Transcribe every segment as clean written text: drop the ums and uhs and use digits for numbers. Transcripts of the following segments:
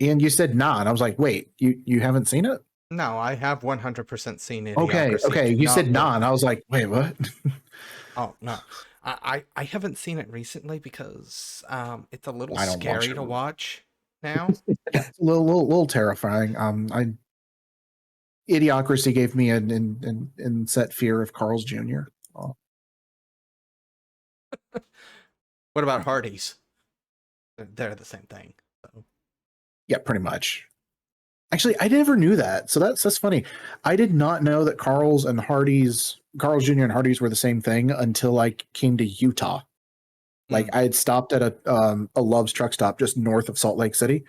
Ian, you said nah, and I was like, wait, you haven't seen it? No, I have 100% seen Okay, Idiocracy. okay. You said nah, and I was like, wait, what? Oh no, I haven't seen it recently because it's a little I don't watch scary it. to watch now. Yeah, it's a little terrifying. Idiocracy gave me an inset fear of Carl's Jr. Oh, What about Hardee's? They're the same thing. So. yeah, pretty much. Actually, I never knew that. So that's funny. I did not know that Carl's Jr. and Hardee's were the same thing until I came to Utah. Like I had stopped at a Love's truck stop just north of Salt Lake City,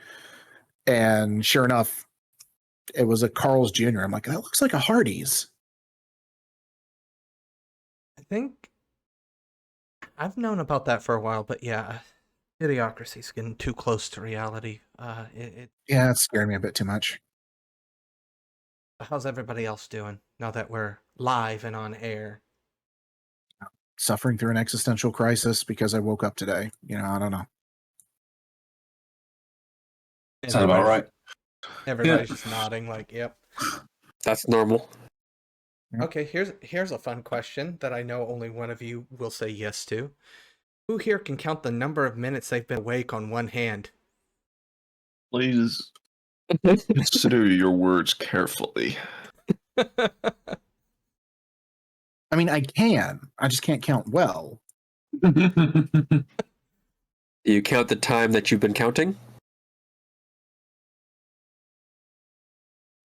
and sure enough, it was a Carl's Jr. I'm like, that looks like a Hardee's. I think I've known about that for a while, but yeah, Idiocracy's getting too close to reality. Yeah, it scared me a bit too much. How's everybody else doing now that we're live and on air? Suffering through an existential crisis because I woke up today. I don't know. Sounds about right. Everybody's just nodding like, yep. That's normal. Okay, here's a fun question that I know only one of you will say yes to. Who here can count the number of minutes they've been awake on one hand? Please consider your words carefully. I mean, I can. I just can't count well. You count the time that you've been counting?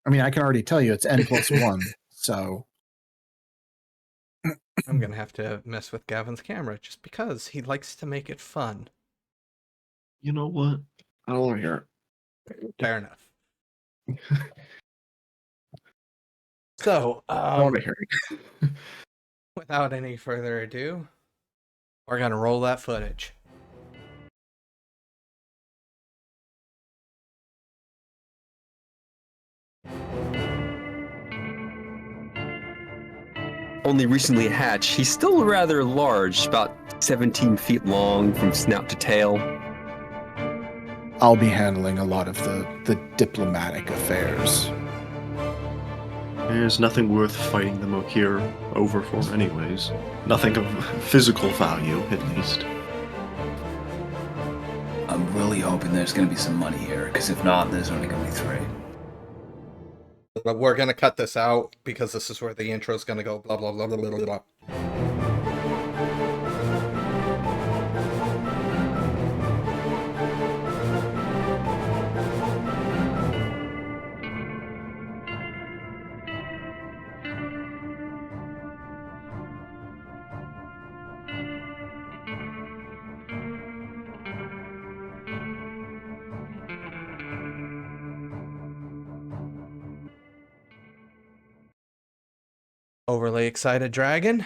I mean, I can already tell you it's n+1, so... I'm going to have to mess with Gavin's camera just because he likes to make it fun. You know what? I don't want to hear it. Fair enough. So, I want to hear it. Without any further ado, we're going to roll that footage. Only recently hatched, he's still rather large, about 17 feet long from snout to tail. I'll be handling a lot of the diplomatic affairs. There's nothing worth fighting them here over for anyways. Nothing of physical value, at least. I'm really hoping there's going to be some money here, because if not, there's only going to be 3. But we're going to cut this out, because this is where the intro is going to go blah, blah, blah, blah, blah, blah. Overly excited dragon?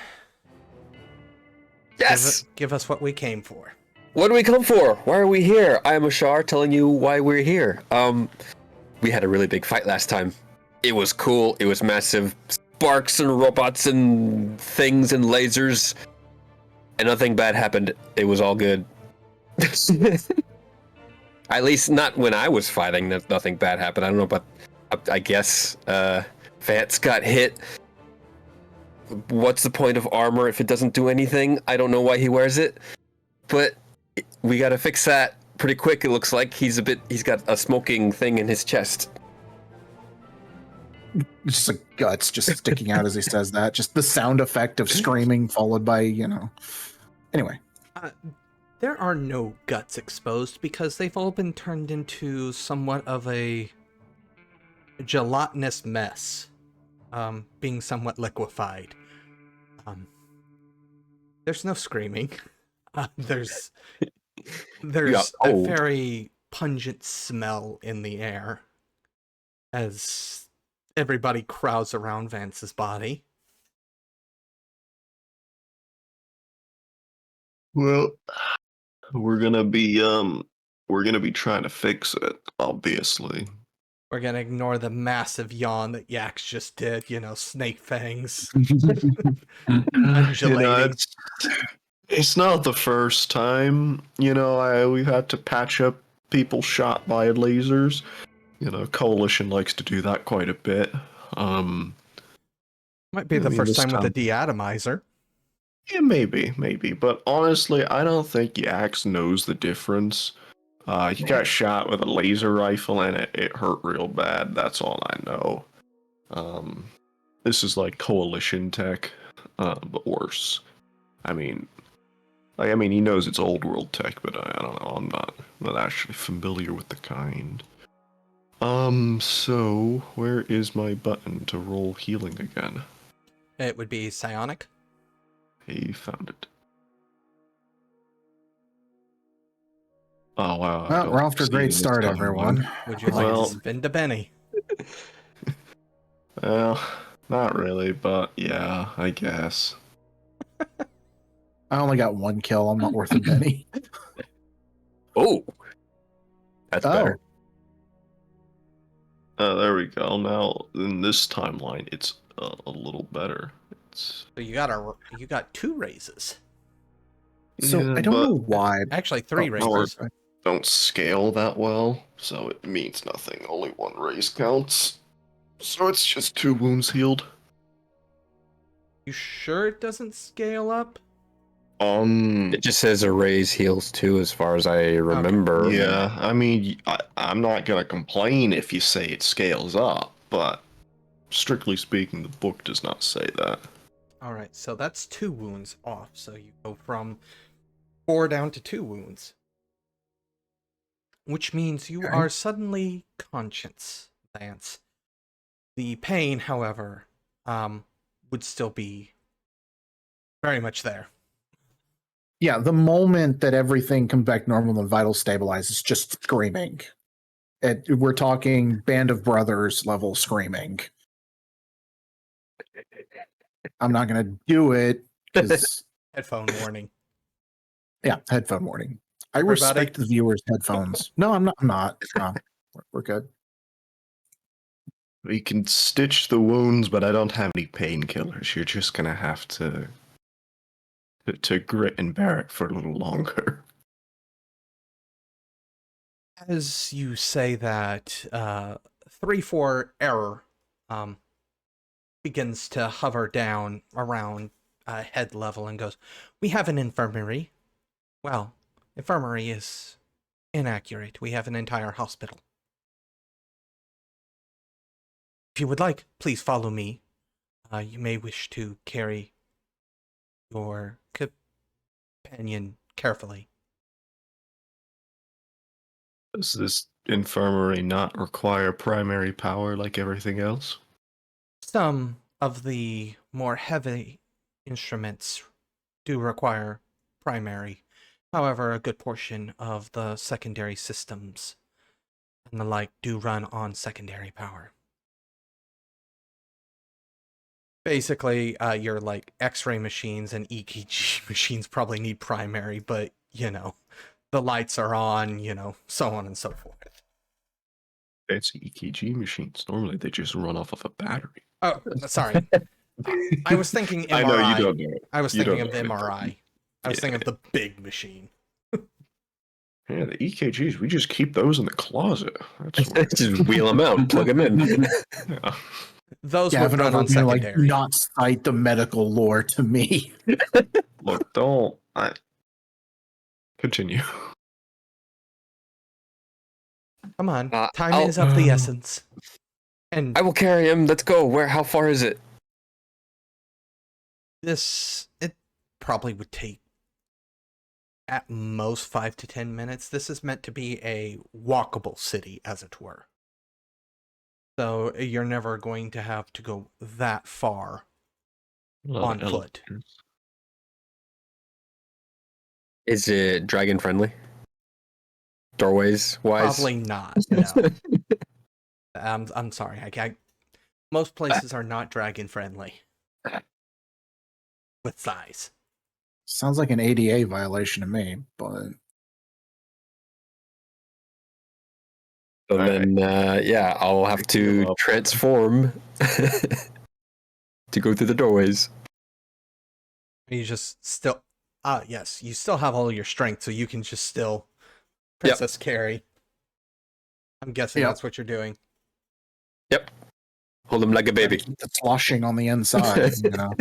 Yes! Give us what we came for. What do we come for? Why are we here? I am Ashar, telling you why we're here. We had a really big fight last time. It was cool. It was massive. Sparks and robots and things and lasers. And nothing bad happened. It was all good. At least not when I was fighting. Nothing bad happened. I don't know, but I guess Vance got hit. What's the point of armor if it doesn't do anything? I don't know why he wears it, but we gotta fix that pretty quick. It looks like he's got a smoking thing in his chest. Just a guts just sticking out as he says that. Just the sound effect of screaming followed by, Anyway. There are no guts exposed because they've all been turned into somewhat of a gelatinous mess, being somewhat liquefied. There's no screaming. There's a very pungent smell in the air as everybody crowds around Vance's body. Well, we're gonna be trying to fix it, obviously. We're gonna ignore the massive yawn that Yax just did, snake fangs. Undulating. It's not the first time, we've had to patch up people shot by lasers. You know, Coalition likes to do that quite a bit. Might be I the mean, first this time with a time- deatomizer. Yeah, maybe. But honestly, I don't think Yax knows the difference. He got shot with a laser rifle and it hurt real bad. That's all I know. This is like Coalition tech, but worse. I mean, he knows it's old world tech, but I don't know. I'm not actually familiar with the kind. So where is my button to roll healing again? It would be psionic. Hey, found it. Oh wow! I Well, don't we're off to a see great this start, timeline. everyone. Would you like Well- to spend a penny? Well, not really, but yeah, I guess. I only got one kill. I'm not worth a penny. Oh, that's better. There we go. Now in this timeline, it's a little better. It's So you got 2 raises. So Yeah, I don't but know why. Actually, 3 Oh, raises. don't scale that well, so it means nothing. Only 1 raise counts. So it's just 2 wounds healed. You sure it doesn't scale up? It just says erase heals too, as far as I remember. Yeah, I mean, I'm not gonna complain if you say it scales up, but strictly speaking, the book does not say that. All right, so that's 2 wounds off. So you go from 4 down to 2 wounds, which means you Okay. are suddenly conscious, Vance. The pain, however, would still be very much there. Yeah, the moment that everything comes back normal and vital stabilize, it's just screaming. We're talking Band of Brothers level screaming. I'm not going to do it because, Headphone warning. yeah, headphone warning. I Everybody- respect the viewers' headphones. No, I'm not. No, we're good. We can stitch the wounds, but I don't have any painkillers. You're just gonna have to grit and bear it for a little longer. As you say that, 3-4 error begins to hover down around head level and goes, "We have an infirmary." Well, infirmary is inaccurate. We have an entire hospital. If you would like, please follow me. You may wish to carry your companion carefully. Does this infirmary not require primary power like everything else? Some of the more heavy instruments do require primary. However, a good portion of the secondary systems and the like do run on secondary power. Basically, your like X-ray machines and EKG machines probably need primary, but the lights are on, so on and so forth. It's EKG machines. Normally they just run off of a battery. Oh, sorry. I was thinking MRI. I know you don't know. I was You thinking don't of know anything. MRI. I was thinking of the big machine. Yeah, the EKGs, we just keep those in the closet. That's weird. Just wheel them out, plug them in. Yeah. Those would Gavin run over on here, like, secondary. not cite the medical lore to me. Look, don't. Continue. Come on, Uh, time I'll- is of the essence. And I will carry him. Let's go. How far is it? it probably would take at most 5 to 10 minutes. This is meant to be a walkable city, as it were. So you're never going to have to go that far on foot. Is it dragon friendly? Doorways wise? Probably not. No. I'm sorry. Most places are not dragon friendly with size. Sounds like an ADA violation to me, but So then, yeah, I'll have to transform to go through the doorways. You just still, yes, you still have all your strength, so you can just still princess carry. I'm guessing that's what you're doing. Yep. Hold him like a baby. The sloshing on the inside. You know?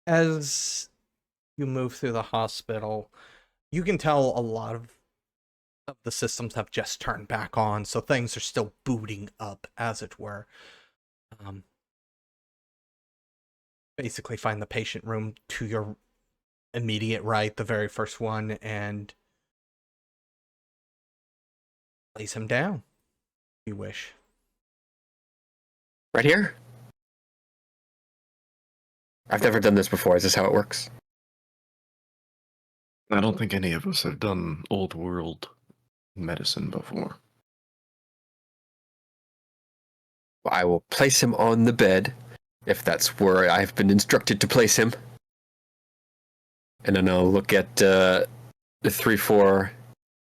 As you move through the hospital, you can tell a lot of the systems have just turned back on, so things are still booting up, as it were. Basically, find the patient room to your immediate right, the very first one, and place him down, if you wish. Right here? I've never done this before. Is this how it works? I don't think any of us have done old world medicine before. Well, I will place him on the bed, if that's where I've been instructed to place him. And then I'll look at the 3-4.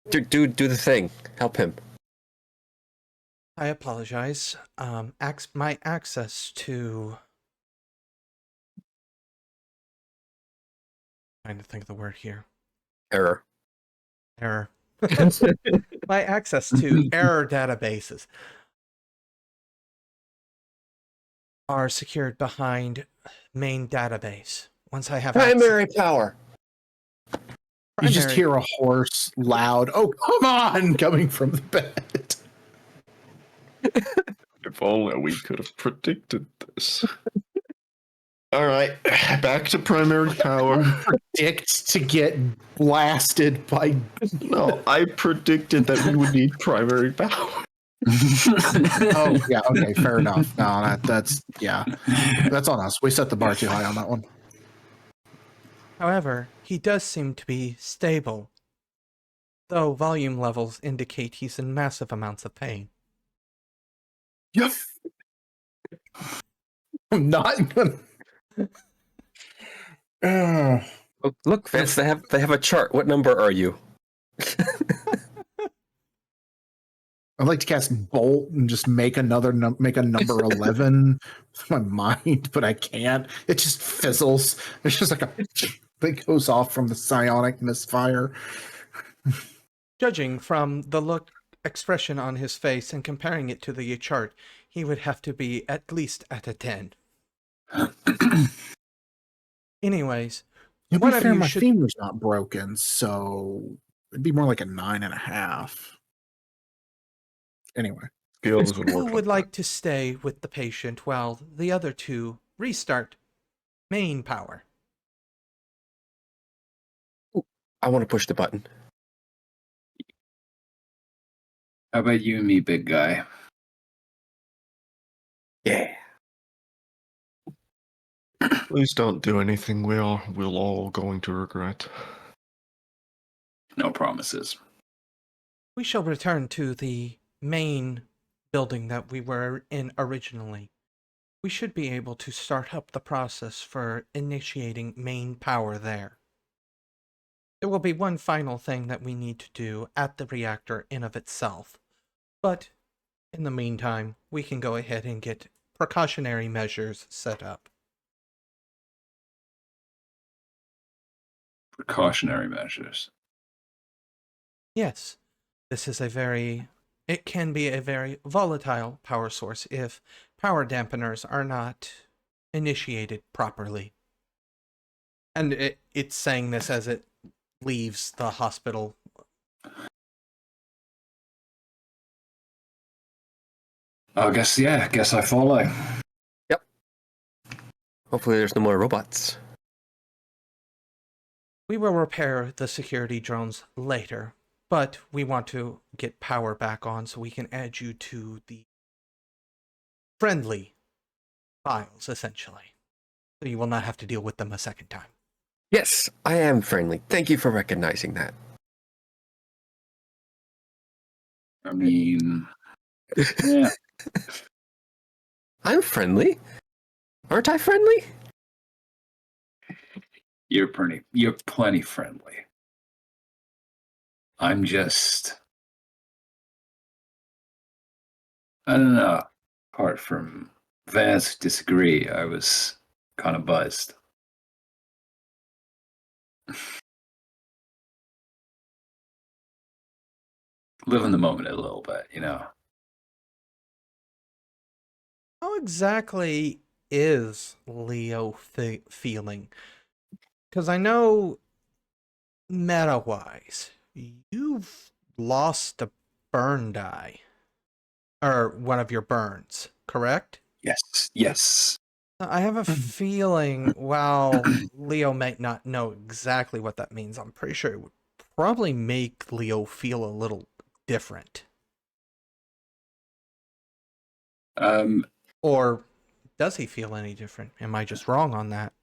Do the thing. Help him. I apologize. My access to... trying to think of the word here. Error. My access to error databases are secured behind main database. Once I have Primary power. You just hear a hoarse, loud, "Oh, come on!" coming from the bed. If only we could have predicted this. All right, back to primary power. Predict to get blasted by. No, I predicted that we would need primary power. Oh yeah, okay, fair enough. No, that's on us. We set the bar too high on that one. However, he does seem to be stable, though volume levels indicate he's in massive amounts of pain. Yep. I'm not gonna. Oh, look, Vance, they have a chart. What number are you? I'd like to cast Bolt and just make a number 11 with my mind, but I can't. It just fizzles. It's just like a that goes off from the psionic misfire. Judging from the expression on his face and comparing it to the chart, he would have to be at least at a 10. Anyways, To be fair, my femur's not broken, so it'd be more like a 9.5. Anyway, who would like to stay with the patient while the other two restart main power? I want to push the button. How about you and me, big guy? Yeah. Please don't do anything we're all going to regret. No promises. We shall return to the main building that we were in originally. We should be able to start up the process for initiating main power there. There will be one final thing that we need to do at the reactor in of itself, but in the meantime, we can go ahead and get precautionary measures set up. Precautionary measures. Yes, this is it can be a very volatile power source if power dampeners are not initiated properly. And it's saying this as it leaves the hospital. I guess I follow. Yep. Hopefully there's no more robots. We will repair the security drones later, but we want to get power back on so we can add you to the friendly files, essentially. So you will not have to deal with them a second time. Yes, I am friendly. Thank you for recognizing that. I mean, yeah. I'm friendly. Aren't I friendly? You're plenty friendly. I'm just, I don't know. Apart from Vance disagree, I was kind of buzzed. live in the moment a little bit, How exactly is Leo feeling? Because I know meta-wise, you've lost a burn die. Or one of your burns, correct? Yes. I have a feeling, while Leo might not know exactly what that means, I'm pretty sure it would probably make Leo feel a little different. Or does he feel any different? Am I just wrong on that?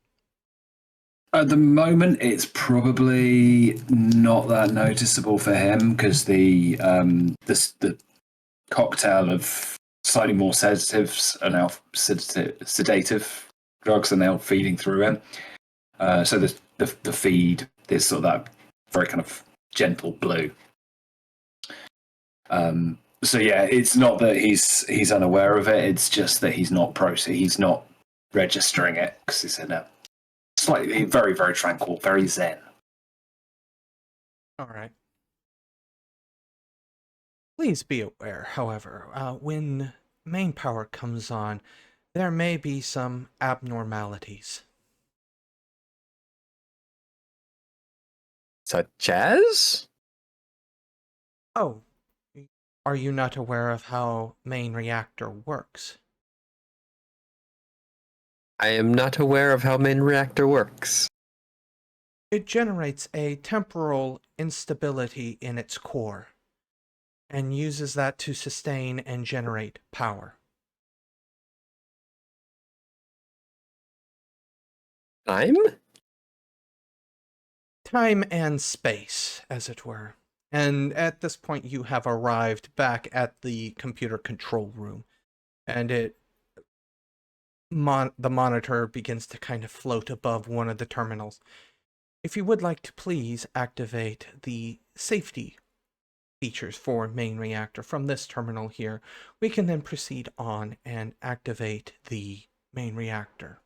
At the moment, it's probably not that noticeable for him because the cocktail of slightly more sedatives are now sedative drugs are now feeding through him. So the feed is sort of that very kind of gentle blue. So yeah, it's not that he's unaware of it. It's just that he's not he's not registering it because he's in a slightly very, very tranquil, very zen. All right. Please be aware, however, when main power comes on, there may be some abnormalities. Such as? Oh, are you not aware of how main reactor works? I am not aware of how main reactor works. It generates a temporal instability in its core, and uses that to sustain and generate power. Time? Time and space, as it were. And at this point, you have arrived back at the computer control room, and the monitor begins to kind of float above one of the terminals. If you would like to please activate the safety features for main reactor from this terminal here, we can then proceed on and activate the main reactor.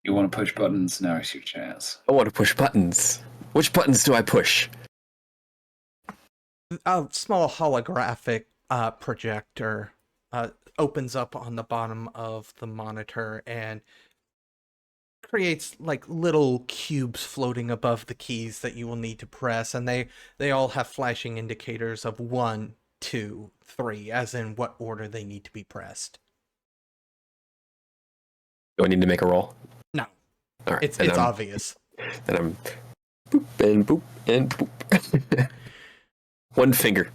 You want to push buttons? Now it's your chance. I want to push buttons. Which buttons do I push? A small holographic projector opens up on the bottom of the monitor and creates like little cubes floating above the keys that you will need to press, and they all have flashing indicators of 1, 2, 3, as in what order they need to be pressed. Do I need to make a roll? No. All right. It's obvious. And I'm boop and boop and boop. One finger.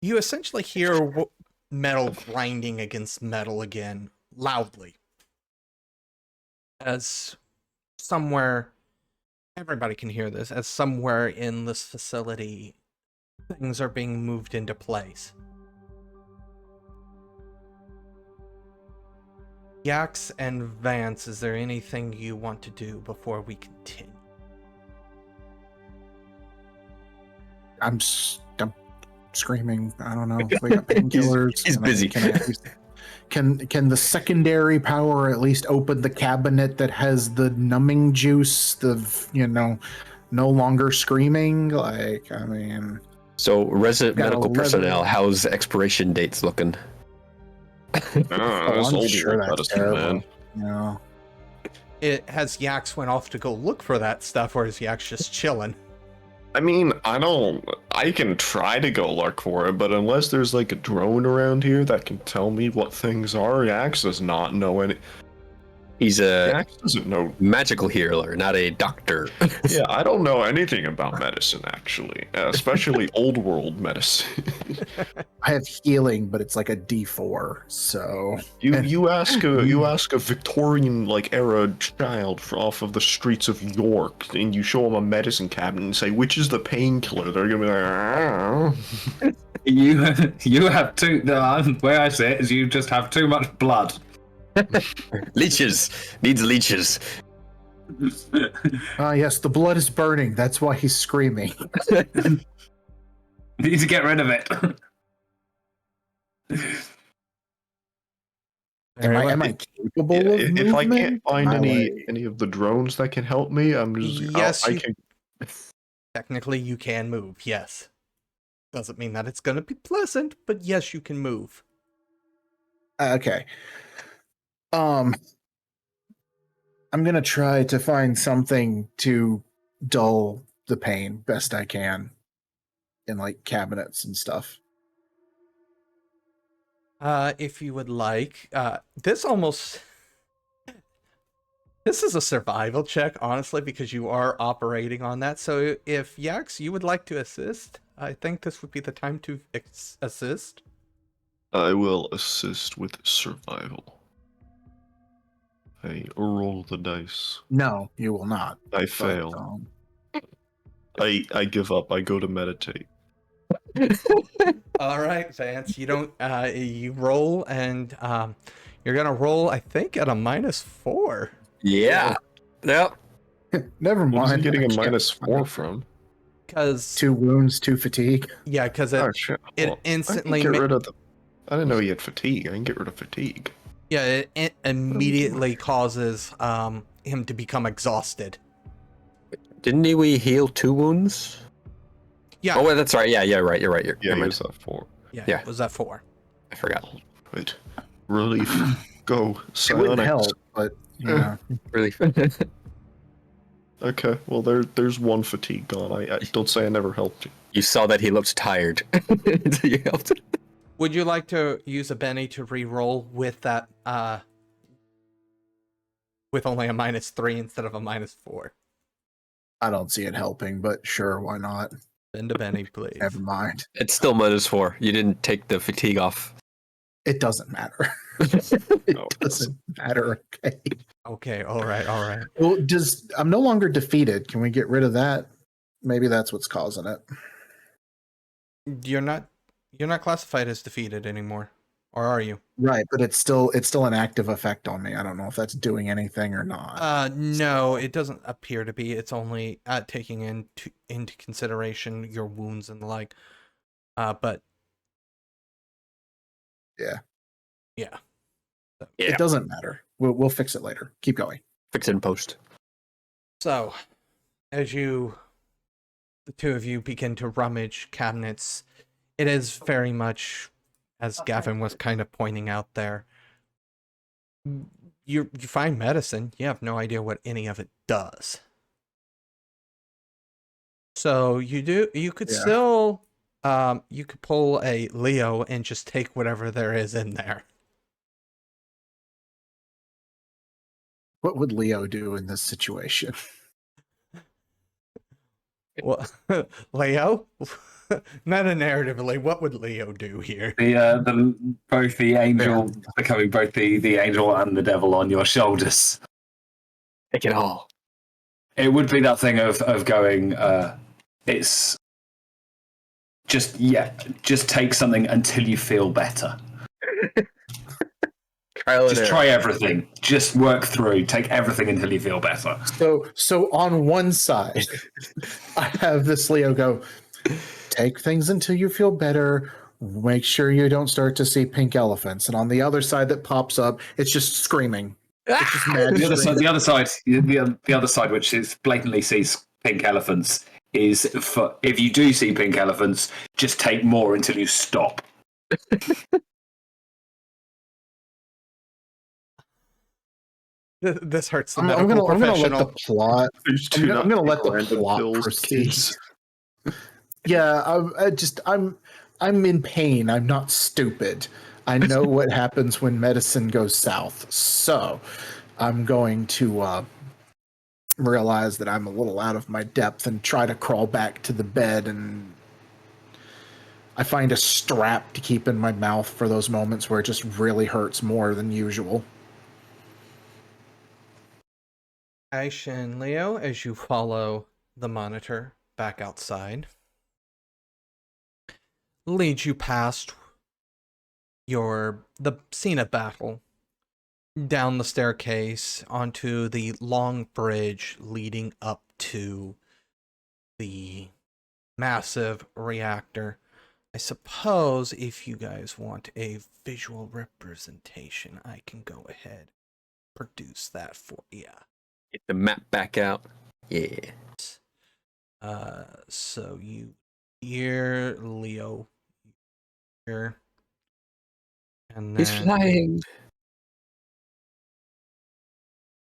You essentially hear metal grinding against metal again, loudly. As somewhere, everybody can hear this, as somewhere in this facility, things are being moved into place. Yax and Vance, is there anything you want to do before we continue? I'm screaming. I don't know. They got painkillers. He's busy. Can the secondary power at least open the cabinet that has the numbing juice? No longer screaming. Like, I mean. So, resident Got medical 11. personnel, how's expiration dates looking? I'm old sure that's medicine, terrible. man. It has Yax went off to go look for that stuff, or is Yax just chilling? I mean, I can try to go look for it, but unless there's like a drone around here that can tell me what things are, Yax does not know any. He's a Yax doesn't know. magical healer, not a doctor. Yeah, I don't know anything about medicine, actually, especially old world medicine. I have healing, but it's like a D4. So You ask a Victorian like era child off of the streets of York, and you show them a medicine cabinet and say, "Which is the painkiller?" They're gonna be like, You have too. The way I say it is, you just have too much blood. Leeches. Needs leeches. yes, the blood is burning. That's why he's screaming. Need to get rid of it. Am I capable Yeah, of movement? if I can't find Am I, any of the drones that can help me, I'm just Yes, I you- can. Technically, you can move, yes. Doesn't mean that it's going to be pleasant, but yes, you can move. okay. I'm gonna try to find something to dull the pain best I can in like cabinets and stuff. If you would like, this is a survival check, honestly, because you are operating on that. So if Yax, you would like to assist, I think this would be the time to assist. I will assist with survival. I roll the dice. No, you will not. I But, fail. I give up. I go to meditate. All right, Vance, you don't. You roll, and you're gonna roll, I think, at a -4. Yeah. Yep. never Where's he mind. getting I a can't -4 find from? Because 2 wounds, 2 fatigue. yeah, because Oh shit! it Well, instantly I can get rid of the. I didn't know he had fatigue. I can get rid of fatigue. yeah, it immediately causes him to become exhausted. Didn't we heal 2 wounds? Yeah, Oh, wait, that's right. Yeah, right. You're right. Yeah, Never he mind. was at 4. yeah, yeah. it was at 4. I forgot. Wait, relief. Go. It wouldn't Psionics. help, but yeah. Really? Okay, well there's 1 fatigue gone. I don't say I never helped you. You saw that he looked tired. So you helped him. Would you like to use a Benny to re-roll with that with only a -3 instead of a -4? I don't see it helping, but sure, why not? Send a Benny, please. Never mind. It's still -4. You didn't take the fatigue off. It doesn't matter. It doesn't matter. Okay. Okay, all right. Well, I'm no longer defeated. Can we get rid of that? Maybe that's what's causing it. You're not classified as defeated anymore, or are you? Right, but it's still an active effect on me. I don't know if that's doing anything or not. No, it doesn't appear to be. It's only taking into consideration your wounds and the like. But Yeah. So, Yeah. It doesn't matter. We'll fix it later. Keep going. Fix it in post. so as the two of you begin to rummage cabinets, it is very much, as Gavin was kind of pointing out there, you find medicine, you have no idea what any of it does. So you could Yeah. still you could pull a Leo and just take whatever there is in there. What would Leo do in this situation? Well, Leo, meta-narratively, what would Leo do here? Both the angel becoming both the angel and the devil on your shoulders. Take it all. It would be that thing of going. It's just take something until you feel better. Just try everything. Just work through. Take everything until you feel better. So on one side, I have this Leo go, take things until you feel better. Make sure you don't start to see pink elephants. And on the other side that pops up, it's just screaming. It's just mad The screaming. other side, which is blatantly sees pink elephants, is if you do see pink elephants, just take more until you stop. This hurts the I'm medical gonna let professional. the plot. There's I'm gonna let the random plot pills, proceed. kids. Yeah, I'm in pain. I'm not stupid. I know what happens when medicine goes south. So I'm going to realize that I'm a little out of my depth and try to crawl back to the bed, and I find a strap to keep in my mouth for those moments where it just really hurts more than usual. Aish and Leo, as you follow the monitor back outside, leads you past the scene of battle, down the staircase onto the long bridge leading up to the massive reactor. I suppose if you guys want a visual representation, I can go ahead and produce that for you. Get the map back out. Yeah. So you here, Leo, here, and then He's flying.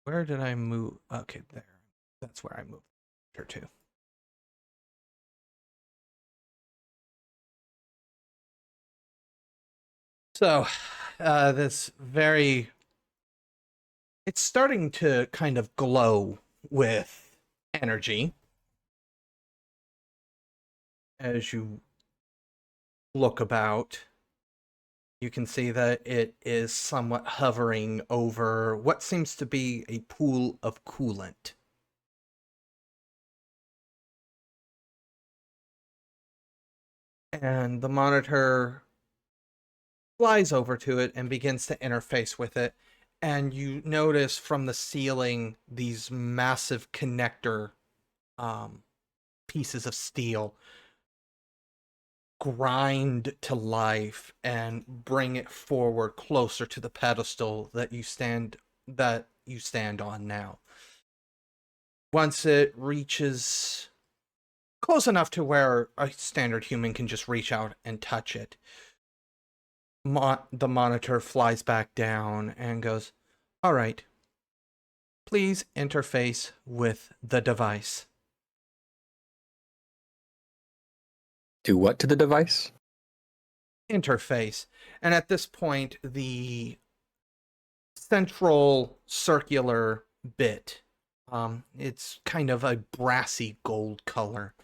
where did I move? Okay, there. That's where I moved her to. So, this very, it's starting to kind of glow with energy as you look about. You can see that it is somewhat hovering over what seems to be a pool of coolant. And the monitor flies over to it and begins to interface with it. And you notice from the ceiling these massive connector pieces of steel grind to life and bring it forward closer to the pedestal that you stand on now. Once it reaches close enough to where a standard human can just reach out and touch it, the monitor flies back down and goes, "All right, please interface with the device." Do what to the device? Interface. And at this point, the central circular bit, it's kind of a brassy gold color,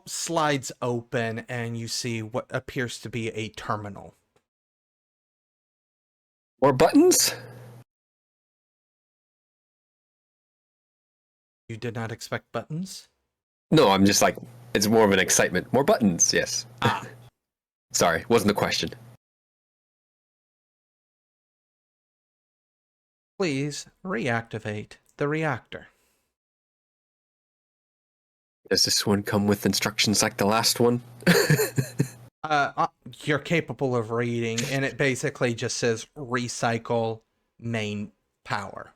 slides open, and you see what appears to be a terminal. More buttons? You did not expect buttons? No, I'm just like, it's more of an excitement. More buttons, yes. Ah. Sorry, wasn't the question. Please reactivate the reactor. Does this one come with instructions like the last one? You're capable of reading, and it basically just says recycle main power.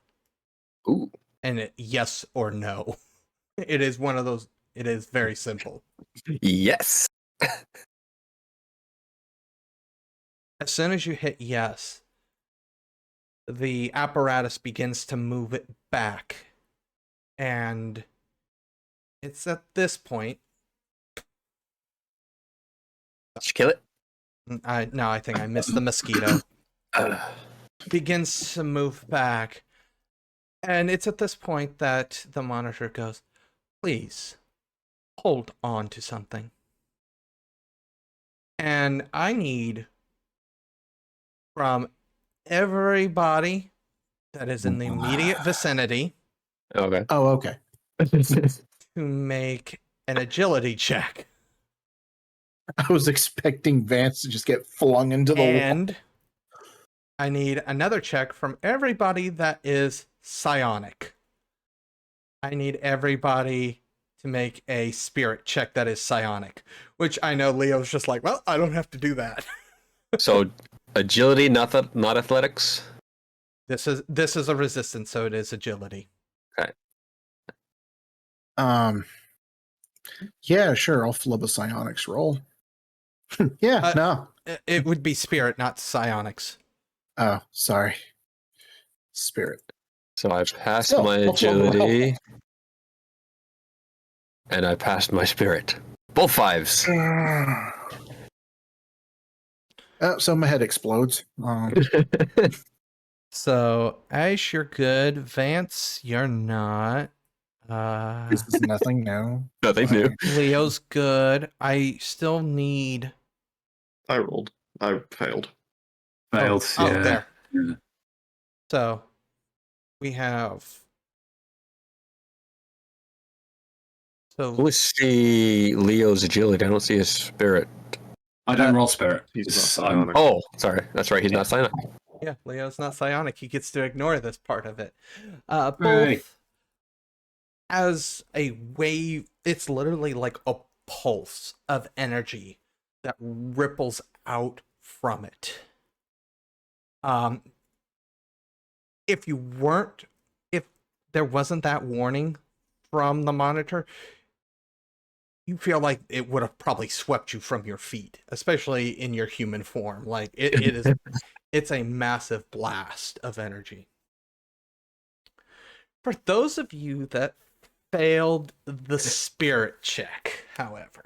Ooh. And yes or no. It is one of those, it is very simple. Yes. As soon as you hit yes, the apparatus begins to move it back. And it's at this point. Did you kill it? No, I think I missed the mosquito. Begins to move back. And it's at this point that the monitor goes, "Please, hold on to something." And I need from everybody that is in the immediate vicinity Okay. Oh, okay. to make an agility check. I was expecting Vance to just get flung into the wall. And I need another check from everybody that is psionic. I need everybody to make a spirit check that is psionic, which I know Leo's just like, well, I don't have to do that. So agility, not athletics. This is a resistance, so it is agility. Okay. Yeah, sure. I'll flub a psionics roll. Yeah, no. It would be spirit, not psionics. Oh, sorry. Spirit. So I've passed Still, my I'll flub a roll. agility. And I passed my spirit. Both fives. So my head explodes. So Ash, you're good. Vance, you're not. This is nothing new. Nothing new. Leo's good. I still need. I rolled. I failed. Failed. Oh, yeah. there. Yeah. So we have. I So only see Leo's agility. I don't see his spirit. I don't roll spirit. He's It's- not I'm- psionic. Oh, sorry. That's right. He's not signing. yeah, Leo's not psionic. He gets to ignore this part of it. Both Right. as a wave. It's literally like a pulse of energy that ripples out from it. If there wasn't that warning from the monitor, you feel like it would have probably swept you from your feet, especially in your human form. Like it's a massive blast of energy. For those of you that failed the spirit check, however,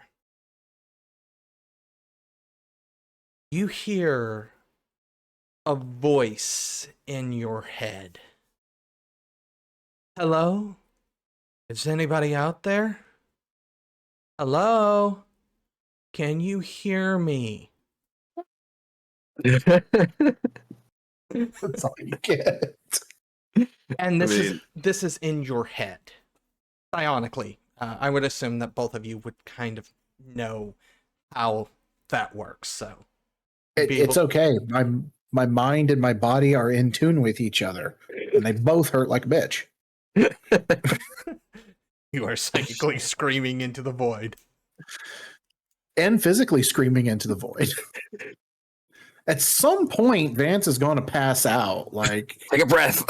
you hear a voice in your head. Hello? Is anybody out there? Hello? Can you hear me? That's all you get. And I this is in your head. Bionically. I would assume that both of you would kind of know how that works, so It's okay. My mind and my body are in tune with each other, and they both hurt like a bitch. you are psychically screaming into the void. And physically screaming into the void. At some point, Vance is going to pass out. Like, Take a breath.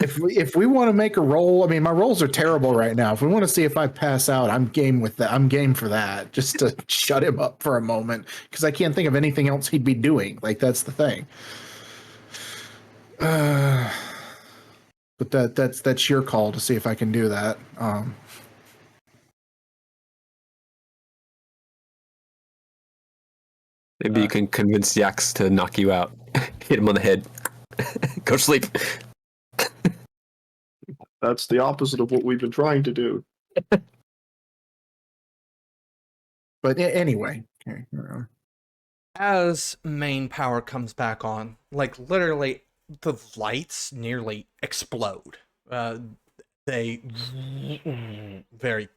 if we want to make a roll, I mean, my rolls are terrible right now. If we want to see if I pass out, I'm game with that. I'm game for that, just to shut him up for a moment, because I can't think of anything else he'd be doing. Like, that's the thing. But that's your call to see if I can do that. Maybe you can convince Yax to knock you out. Hit him on the head. Go sleep. That's the opposite of what we've been trying to do. But anyway, As main power comes back on, like literally the lights nearly explode. They very,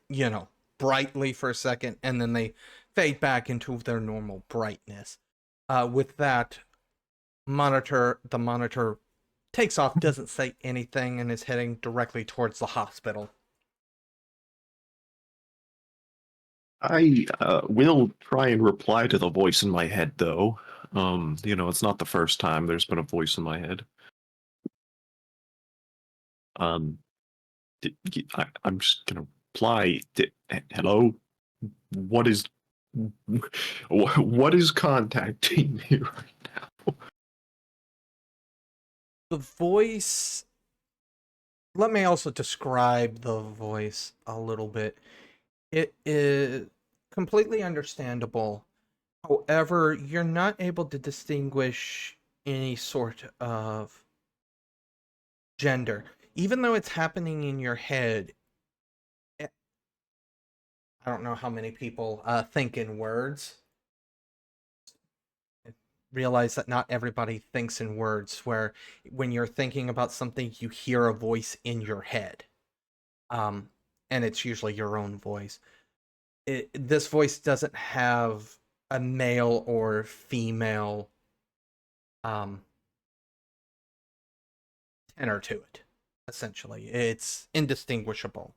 brightly for a second, and then they fade back into their normal brightness. With that, the monitor takes off, doesn't say anything, and is heading directly towards the hospital. I will try and reply to the voice in my head, though. It's not the first time there's been a voice in my head. I'm just gonna reply. Hello, what is contacting me right now? The voice. Let me also describe the voice a little bit. It is completely understandable. However, you're not able to distinguish any sort of gender. Even though it's happening in your head, I don't know how many people think in words. Realize that not everybody thinks in words, where when you're thinking about something, you hear a voice in your head. And it's usually your own voice. This voice doesn't have a male or female tenor to it, essentially. It's indistinguishable.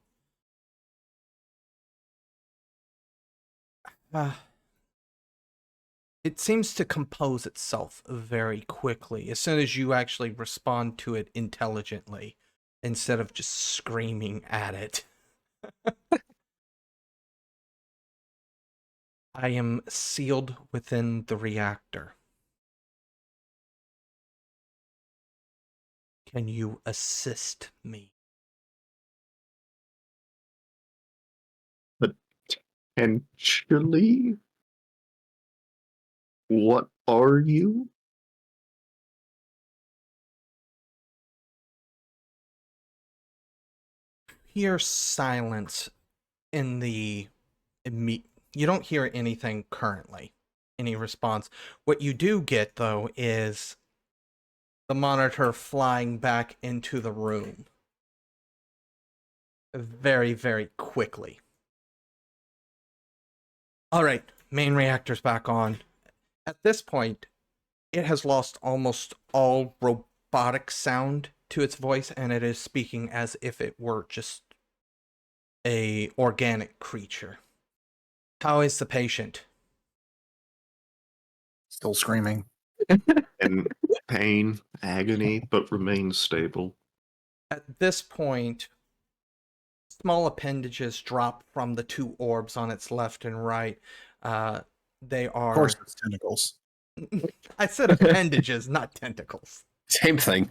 It seems to compose itself very quickly as soon as you actually respond to it intelligently, instead of just screaming at it. I am sealed within the reactor. Can you assist me? Potentially? What are you? Hear silence in the you don't hear anything currently, any response. What you do get, though, is the monitor flying back into the room very, very quickly. All right, main reactor's back on. At this point, it has lost almost all robotic sound to its voice, and it is speaking as if it were just a organic creature. How is the patient? still screaming. In pain, agony, but remains stable. At this point, small appendages drop from the two orbs on its left and right. They are. Of course, it's tentacles. I said appendages, not tentacles. Same thing.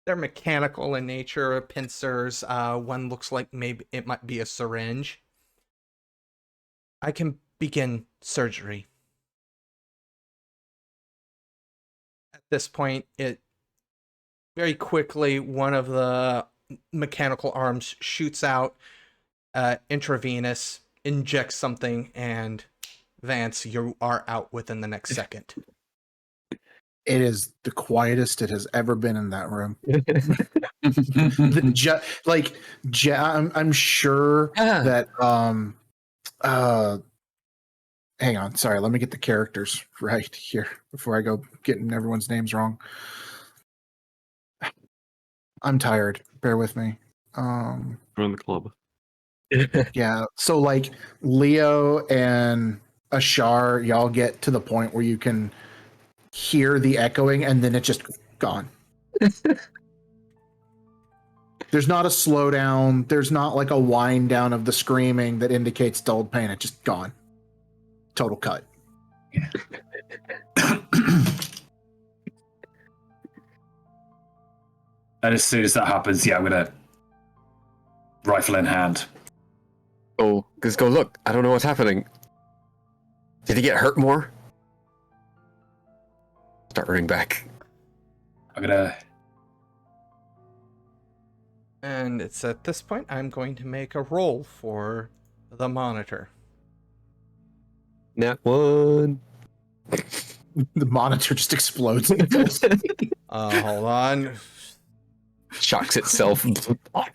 They're mechanical in nature, pincers. One looks like maybe it might be a syringe. I can begin surgery. At this point, it very quickly, one of the mechanical arms shoots out, intravenous, injects something, and Vance, you are out within the next second. It is the quietest it has ever been in that room. I'm sure that hang on, sorry, let me get the characters right here before I go getting everyone's names wrong. I'm tired. Bear with me. Join the club. Yeah. So like Leo and Ashar, y'all get to the point where you can hear the echoing and then it's just gone. There's not a slowdown. There's not like a wind down of the screaming that indicates dulled pain. It's just gone. Total cut. Yeah. And as soon as that happens, yeah, I'm gonna rifle in hand. Oh, just go look. I don't know what's happening. Did he get hurt more? Start running back. I'm gonna. And it's at this point I'm going to make a roll for the monitor. Nat 1. The monitor just explodes. Hold on. Shocks itself.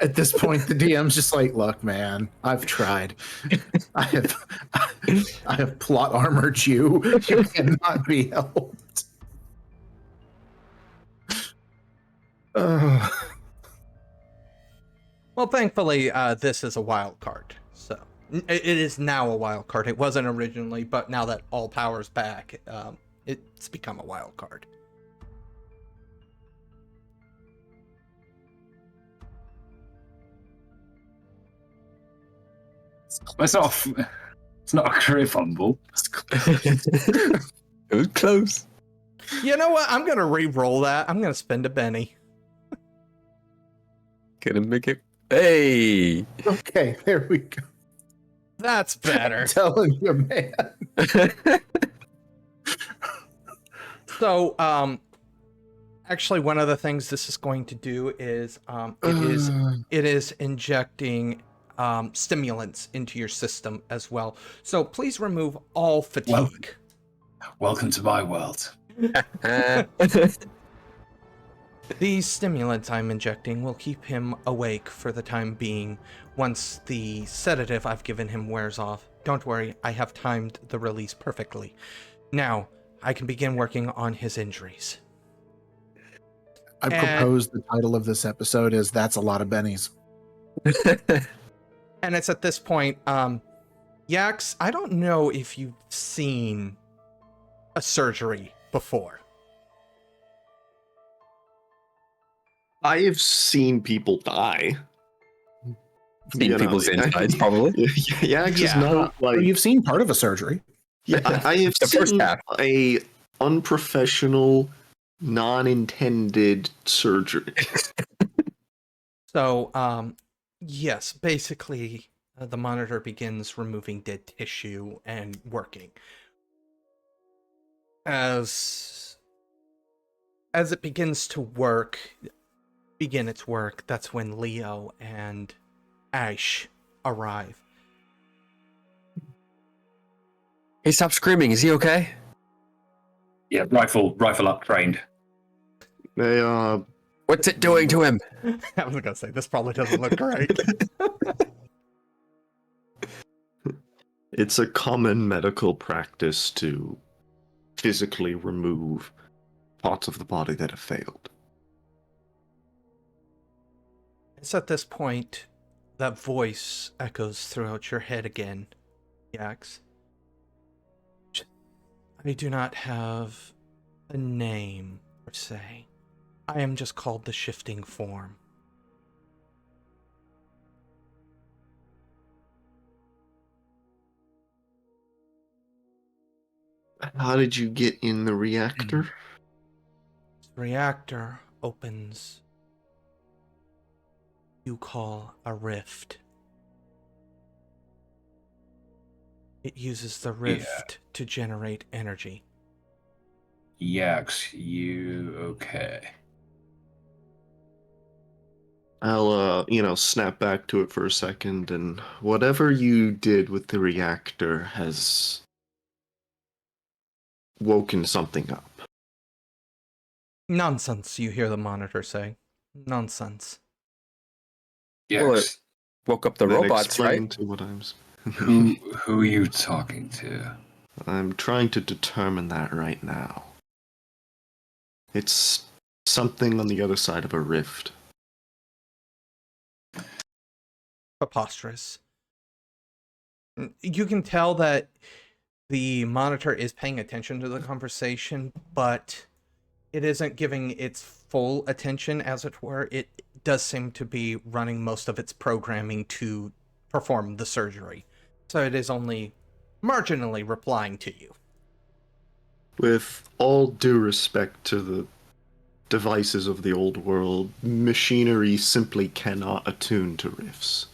At this point, the DM's just like, look, man, I've tried. I have plot armored you. You cannot be helped. Well, thankfully, this is a wild card. So it is now a wild card. It wasn't originally, but now that all power's back, it's become a wild card. It's not a crit fumble. It was close. You know what? I'm gonna re-roll that. I'm gonna spend a Benny. Gonna make it. Hey. Okay, there we go. That's better. I'm telling you, man. So, actually, one of the things this is going to do is it is injecting stimulants into your system as well. So please remove all fatigue. Welcome to my world. These stimulants I'm injecting will keep him awake for the time being once the sedative I've given him wears off. Don't worry, I have timed the release perfectly. Now, I can begin working on his injuries. I propose the title of this episode is That's a Lot of Bennies. And it's at this point, Yax, I don't know if you've seen a surgery before. I have seen people die. Seen people's insides, probably. Yax is not like... You've seen part of a surgery. Yeah, I have The first seen half. a unprofessional, non-intended surgery. So, yes, basically, the monitor begins removing dead tissue and working. As it begins to begin its work, that's when Leo and Ash arrive. Hey, stop screaming. Is he okay? Yeah, rifle up, trained. They What's it doing to him? I was gonna say, this probably doesn't look great. it's a common medical practice to physically remove parts of the body that have failed. It's at this point that voice echoes throughout your head again, Yax. I do not have a name, per se. I am just called the Shifting Form. How did you get in the reactor? The reactor opens you call a rift. It uses the rift to generate energy. Yax, you okay? I'll, snap back to it for a second, and whatever you did with the reactor has woken something up. Nonsense, you hear the monitor say. Nonsense. Well, Yax, it woke up the Then robots, explain right? to what I'm. who are you talking to? I'm trying to determine that right now. It's something on the other side of a rift. Preposterous. You can tell that the monitor is paying attention to the conversation, but it isn't giving its full attention, as it were. It does seem to be running most of its programming to perform the surgery. So it is only marginally replying to you. With all due respect to the devices of the old world, machinery simply cannot attune to rifts.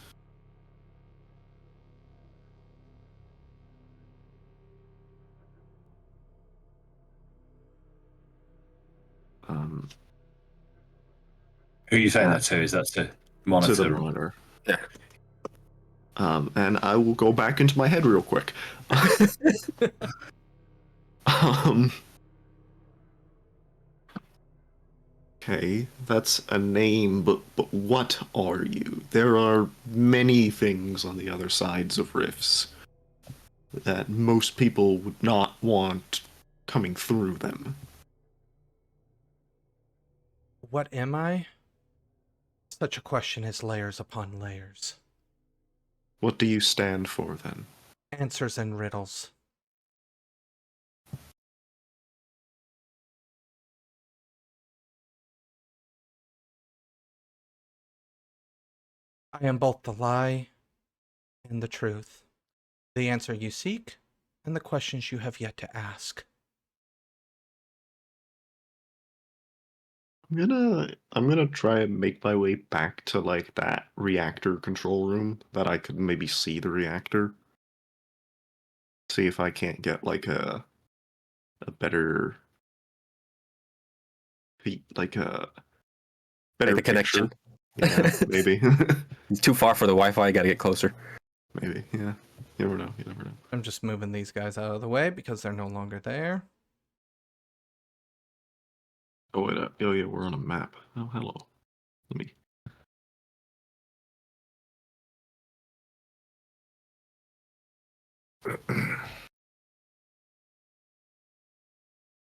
Who are you saying that to? Is that to To monitor? the monitor. Yeah. And I will go back into my head real quick. Okay, that's a name, but what are you? There are many things on the other sides of rifts that most people would not want coming through them. What am I? Such a question is layers upon layers. What do you stand for then? Answers and riddles. I am both the lie and the truth, the answer you seek, and the questions you have yet to ask. I'm gonna try and make my way back to like that reactor control room that I could maybe see the reactor. See if I can't get like a better like a better Like the picture. connection. Yeah, maybe. It's too far for the Wi-Fi. Got to get closer. Maybe, yeah. You never know, you never know. I'm just moving these guys out of the way because they're no longer there. Oh wait, oh yeah, we're on a map. Oh, hello. Let me.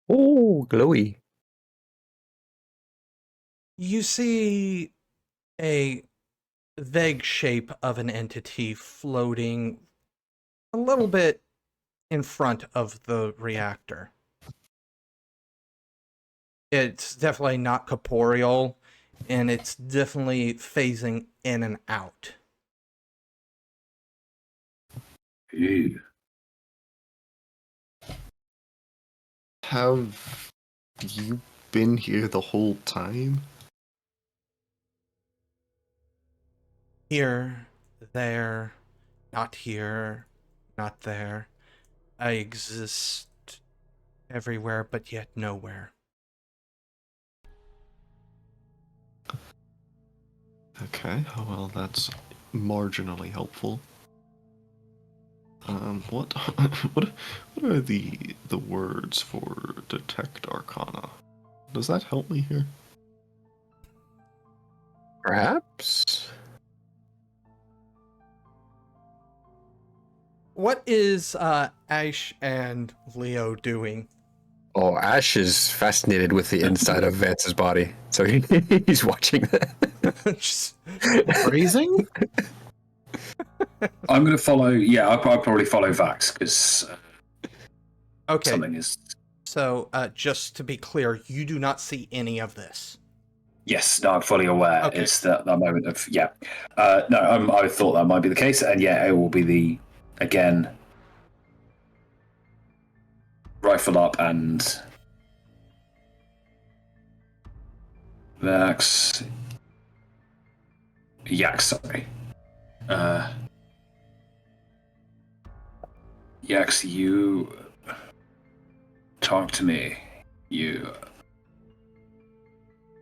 Oh, glowy. You see a vague shape of an entity floating a little bit in front of the reactor. It's definitely not corporeal, and it's definitely phasing in and out. Ew. Have you been here the whole time? Here, there, not here, not there. I exist everywhere, but yet nowhere. Okay, well that's marginally helpful. What what are the words for detect arcana? Does that help me here? Perhaps. What is Ash and Leo doing? Oh, Ash is fascinated with the inside of Vance's body, so he's watching that. Just Phrasing? I'm going to follow. Yeah, I'll probably follow Vax because Okay. something is. So, just to be clear, you do not see any of this. Yes, no, I'm fully aware. Okay. It's that moment of no, I thought that might be the case, and yeah, it will be the again rifle up and Vax. Sorry. Yax, you talk to me. You.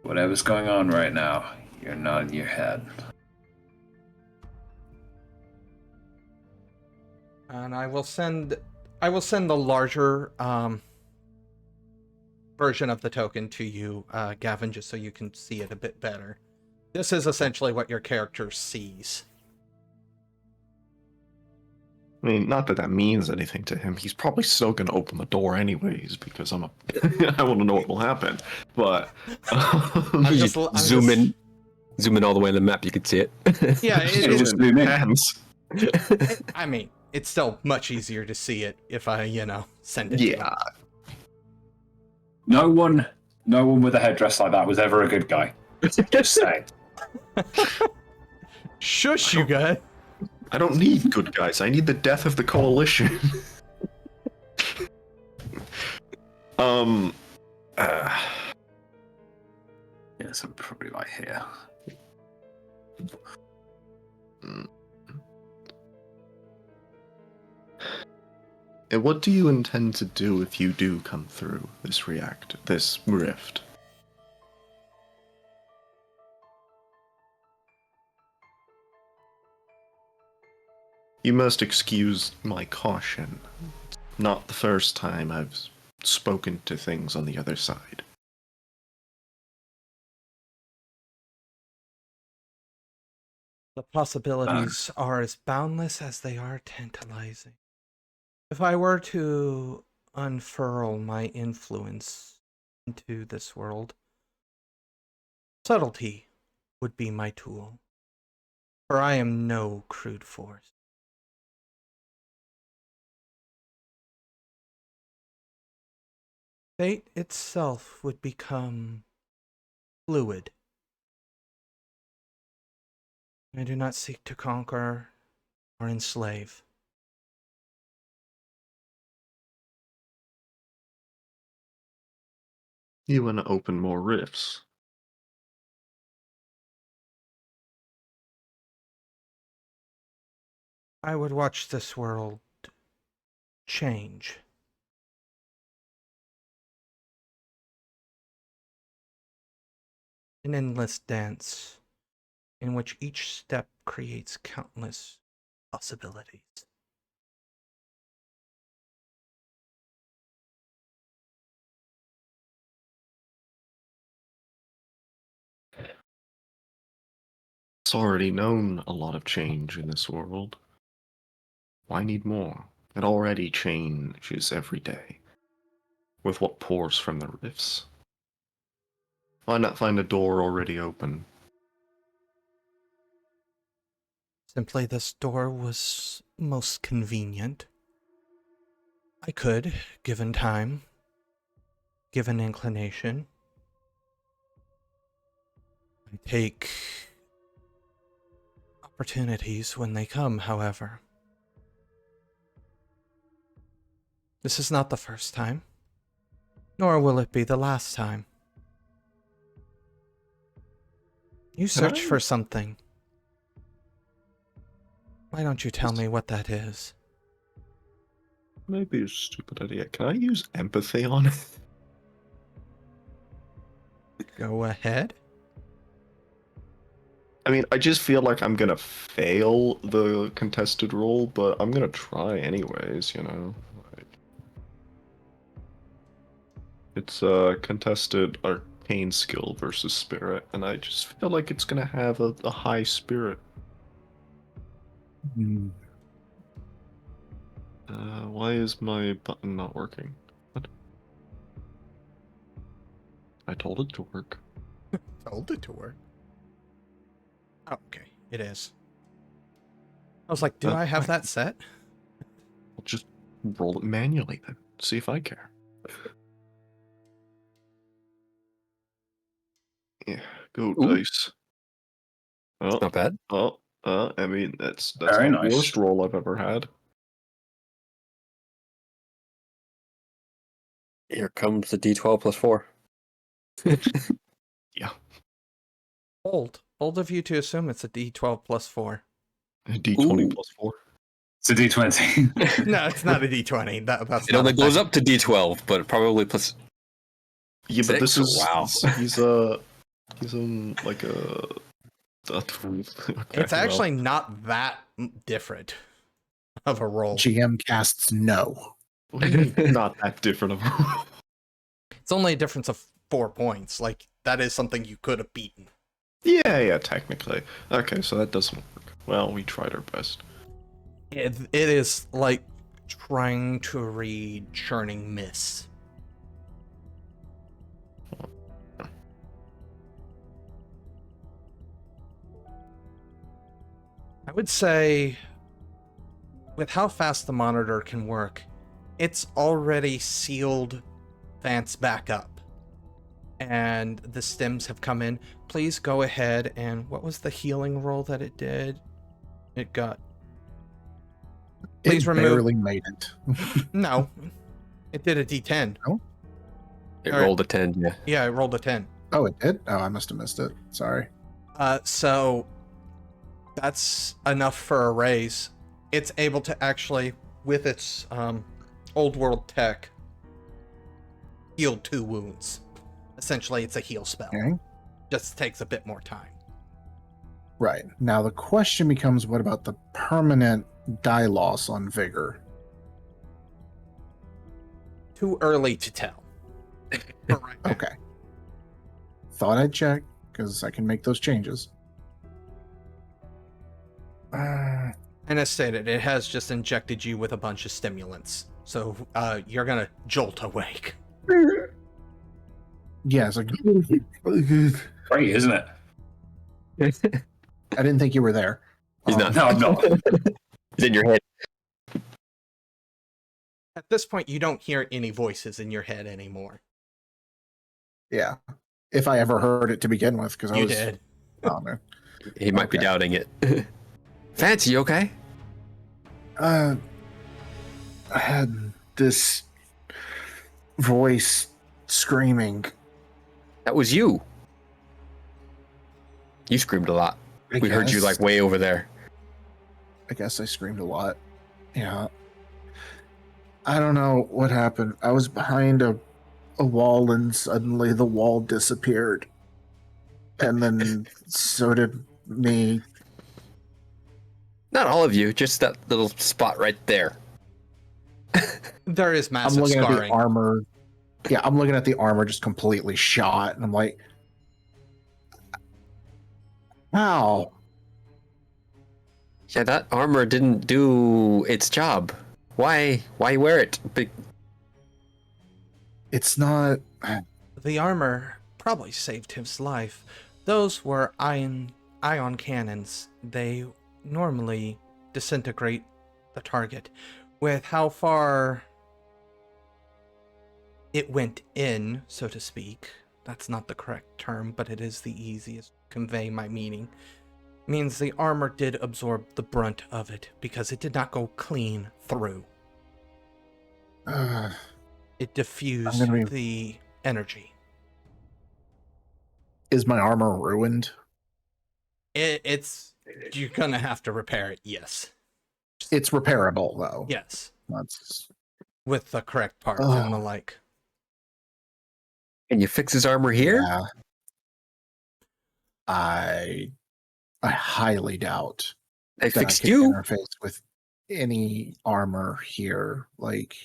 Whatever's going on right now, you're not in your head. And I will send the larger version of the token to you, Gavin, just so you can see it a bit better. This is essentially what your character sees. I mean, not that that means anything to him. He's probably still going to open the door anyways because I want to know what will happen. But Zoom in all the way on the map. You can see it. Yeah, It'll just zoom in. hands. I mean, it's still much easier to see it if I, send it to Yeah. you. No one with a headdress like that was ever a good guy. Just saying. Shush, you guys. I don't need good guys. I need the death of the coalition. Yes, I'm probably right here. And what do you intend to do if you do come through this rift? You must excuse my caution. It's not the first time I've spoken to things on the other side. The possibilities are as boundless as they are tantalizing. If I were to unfurl my influence into this world, subtlety would be my tool, for I am no crude force. Fate itself would become fluid. I do not seek to conquer or enslave. You want to open more rifts? I would watch this world change. An endless dance in which each step creates countless possibilities. It's already known a lot of change in this world. Why need more? It already changes every day with what pours from the rifts. Why not find a door already open? Simply this door was most convenient. I could, given time, given inclination. I take opportunities when they come, however. This is not the first time, nor will it be the last time. You search for something. Why don't you tell me what that is? Maybe a stupid idea. Can I use empathy on it? Go ahead. I mean, I just feel like I'm gonna fail the contested roll, but I'm gonna try anyways, Like, it's a contested arcane skill versus spirit, and I just feel like it's gonna have a high spirit. Why is my button not working? What? I told it to work. Told it to work. Oh, okay, it is. I was like, do I have that set? I'll just roll it manually then. see if I care. Yeah, go Ooh. dice. Oh, Not bad. I mean that's Very not the nice. worst roll I've ever had. Here comes the D12 plus 4. Yeah, Bold of you to assume it's a D12 plus 4. D20 Ooh. plus 4. It's a D20. No, it's not a D20. That's It not only a goes thing. up to D12, but probably plus. Yeah, but this 6? is Wow. he's in like a. Okay, It's well. actually not that different of a roll. GM casts no. Not that different of a It's only a difference of 4 points. Like, that is something you could have beaten. Yeah, technically. Okay, so that doesn't work. Well, we tried our best. It is like trying to read churning mists. I would say, with how fast the monitor can work, it's already sealed Vance back up. And the stims have come in. Please go ahead and what was the healing roll that it did? It got... Please It remove... barely made it. No. It did a D10. It Alright. rolled a 10, yeah. Yeah, it rolled a 10. Oh, it did? Oh, I must have missed it. Sorry. So that's enough for a raise. It's able to actually, with its old world tech, heal 2 wounds. Essentially, it's a heal spell. Okay. Just takes a bit more time. Right. Now the question becomes, what about the permanent die loss on vigor? Too early to tell. For right now. Okay. Thought I'd check, because I can make those changes. And as stated, it has just injected you with a bunch of stimulants. So you're going to jolt awake. Yeah, it's like... Great, isn't it? I didn't think you were there. He's not. No, I'm not. It's in your head. At this point, you don't hear any voices in your head anymore. Yeah. If I ever heard it to begin with, because I You was... did. Oh, man. He might be Okay. doubting it. Fancy, okay? I had this voice screaming. That was you. You screamed a lot. We heard you guess. like way over there. I guess I screamed a lot. Yeah. I don't know what happened. I was behind a wall and suddenly the wall disappeared. And then so did me. Not all of you, just that little spot right there. There is I'm massive looking at the scarring. armor. Yeah, I'm looking at the armor just completely shot. And I'm like, how? Yeah, that armor didn't do its job. Why wear it? It's not. The armor probably saved his life. Those were ion cannons. They normally disintegrate the target. With how far it went in, so to speak, that's not the correct term, but it is the easiest to convey my meaning, means the armor did absorb the brunt of it because it did not go clean through. It diffused gonna be- the energy. Is my armor ruined? It's you're gonna have to repair it, yes. It's repairable, though. Yes. That's... With the correct parts and the like. Can you fix his armor here? Yeah. I highly doubt They that fixed I can you. interface with any armor here. Like,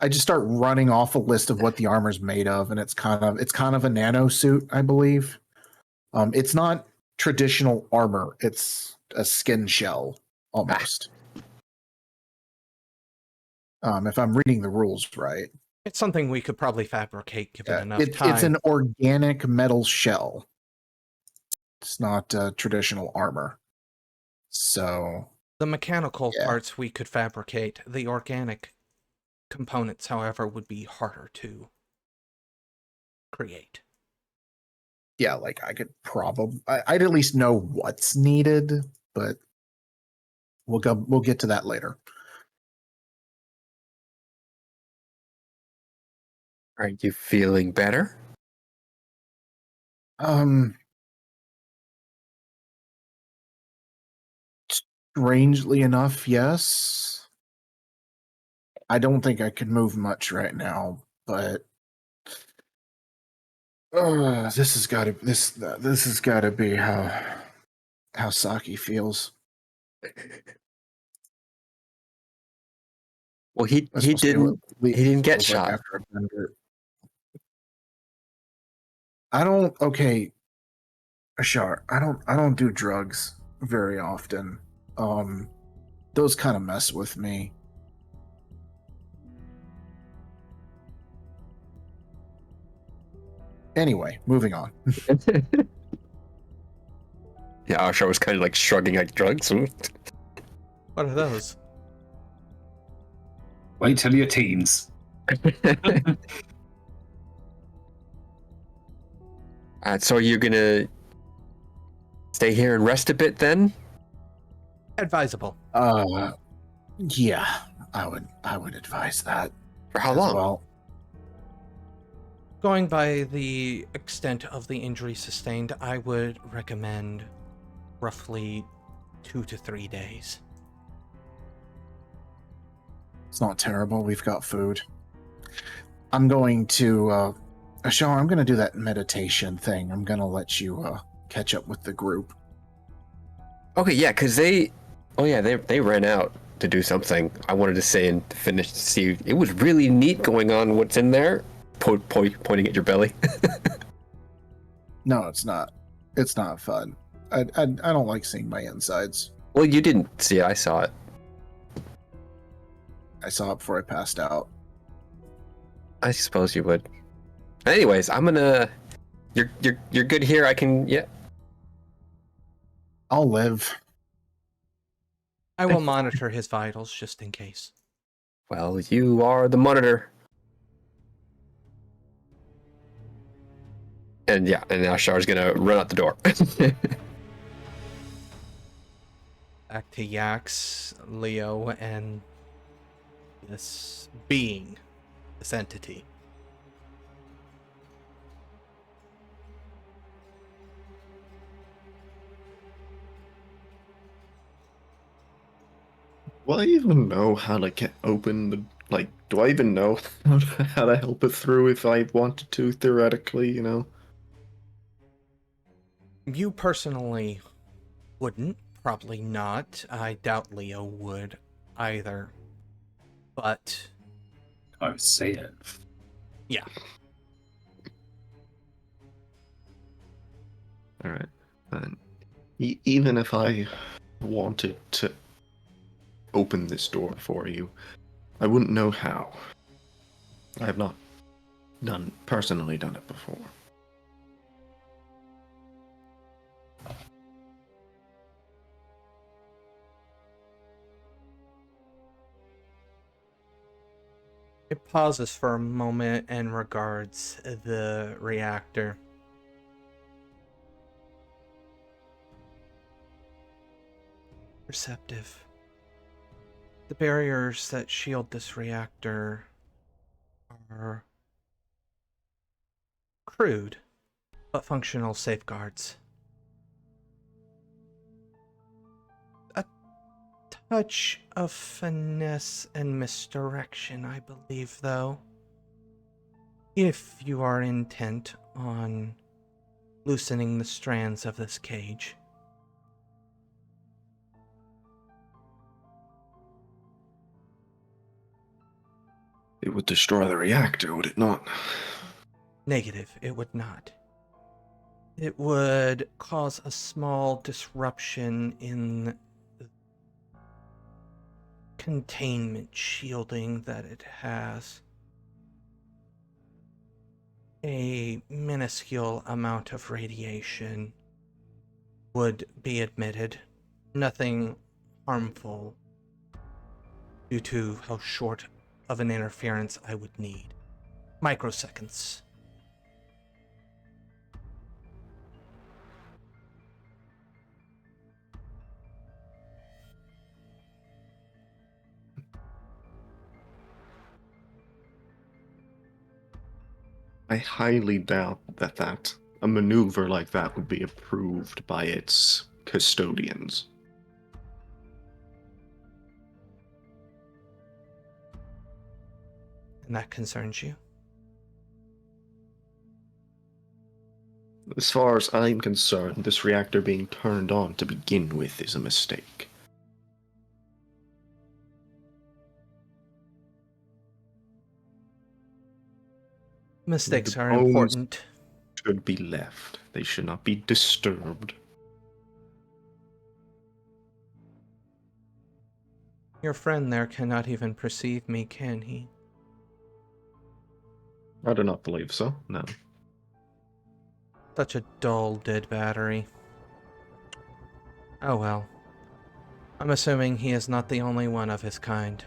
I just start running off a list of what the armor's made of, and it's kind of a nano suit, I believe. It's not traditional armor; it's a skin shell almost. If I'm reading the rules right, It's something we could probably fabricate given enough it's time. an organic metal shell. It's not traditional armor. So The mechanical Yeah. parts we could fabricate. The organic components, however, would be harder to create. Yeah, like I could probably, I'd at least know what's needed, but we'll get to that later. Are you feeling better? Strangely enough, yes. I don't think I could move much right now, but this has got to be how Saki feels. Well, he That's supposed to be didn't what Lee he didn't get feels like shot. after a bender. I don't. Okay, Ashar. I don't do drugs very often. Those kind of mess with me. Anyway, moving on. Yeah, Ashar was kind of like shrugging like drugs. What are those? Wait till your teens. So you're gonna stay here and rest a bit then? Advisable. Yeah, I would advise that. For how as long? Well, Going by the extent of the injury sustained, I would recommend roughly 2 to 3 days. it's not terrible. We've got food. I'm going to Ashar, I'm going to do that meditation thing. I'm going to let you catch up with the group. Okay, yeah, because they ran out to do something. I wanted to say and to finish to see. It was really neat going on. What's in there? Pointing at your belly. No, it's not. It's not fun. I don't like seeing my insides. Well, you didn't see it. I saw it. I saw it before I passed out. I suppose you would. Anyways, I'm gonna. You're good here. I can. Yeah. I'll live. I will monitor his vitals just in case. Well, you are the monitor. And yeah, and now Shar's gonna run out the door. Back to Yax, Leo, and this being, this entity. Do I even know how to get open the do I even know how to help it through if I wanted to, theoretically, you know? You personally wouldn't, probably not. I doubt Leo would either. But I would say it. yeah, Alright. Then even if I wanted to open this door for you, I wouldn't know how. I have not personally done it before. it pauses for a moment and regards the reactor. Perceptive. The barriers that shield this reactor are crude, but functional safeguards. A touch of finesse and misdirection, I believe, though. If you are intent on loosening the strands of this cage. It would destroy the reactor, would it not? Negative, it would not. It would cause a small disruption in the containment shielding that it has. A minuscule amount of radiation would be emitted. Nothing harmful due to how short of an interference I would need. Microseconds. I highly doubt that a maneuver like that would be approved by its custodians. And that concerns you? As far as I'm concerned, this reactor being turned on to begin with is a mistake. Mistakes The are bones important. should be left. They should not be disturbed. Your friend there cannot even perceive me, can he? I do not believe so, no. Such a dull dead battery. Oh well. I'm assuming he is not the only one of his kind.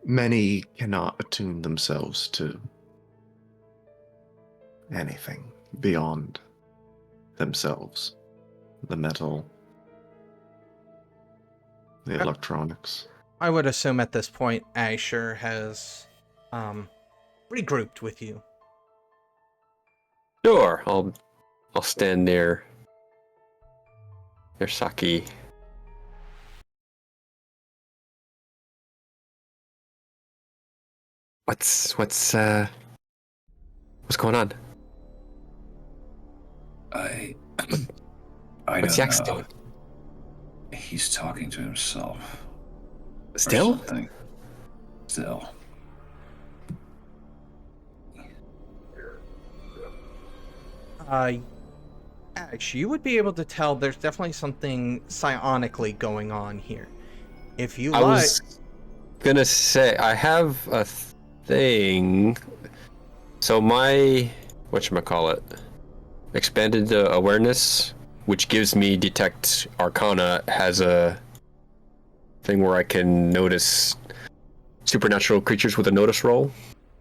Many cannot attune themselves to anything beyond themselves. The metal, the electronics. I would assume at this point Ashar has regrouped with you. Sure, I'll stand near Saki. What's going on? I What's don't Yax know. doing? He's talking to himself. Or Still? something. Still. Ash, you would be able to tell there's definitely something psionically going on here. If you I like, was gonna say I have a thing. So my whatchamacallit, expanded awareness, which gives me detect arcana, has a thing where I can notice supernatural creatures with a notice roll.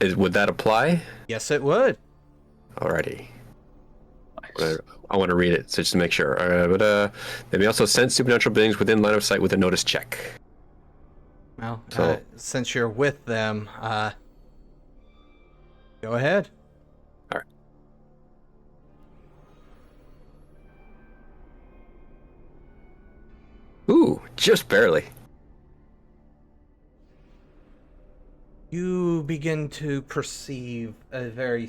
Would that apply? yes, it would. Alrighty. Nice. I want to read it just to make sure. They may also sense supernatural beings within line of sight with a notice check. Well, So- since you're with them, go ahead. Ooh, just barely. You begin to perceive the very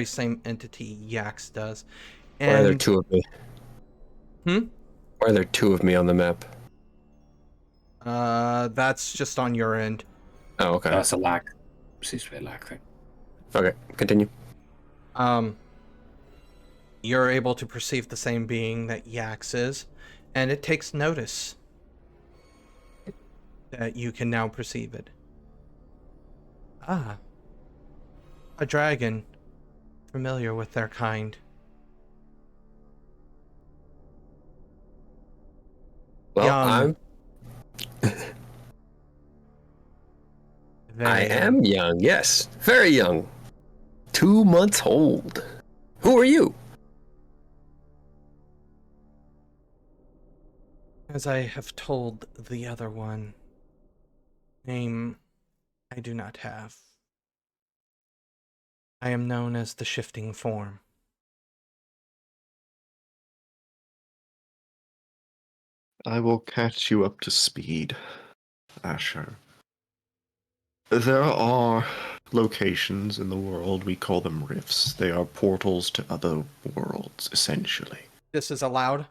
same entity Yax does. Why are there And two of me? Hmm? Why are there two of me on the map? that's just on your end. Oh, okay. That's a lag. Seems to be a lag thing. Okay, continue. You're able to perceive the same being that Yax is, and it takes notice that you can now perceive it. Ah, a dragon, familiar with their kind. Well, Young. I Very young. am young, yes. Very young. 2 months old. Who are you? As I have told the other one, name I do not have. I am known as the Shifting Form. I will catch you up to speed, Ashar. There are locations in the world, we call them rifts. They are portals to other worlds, essentially. This is allowed?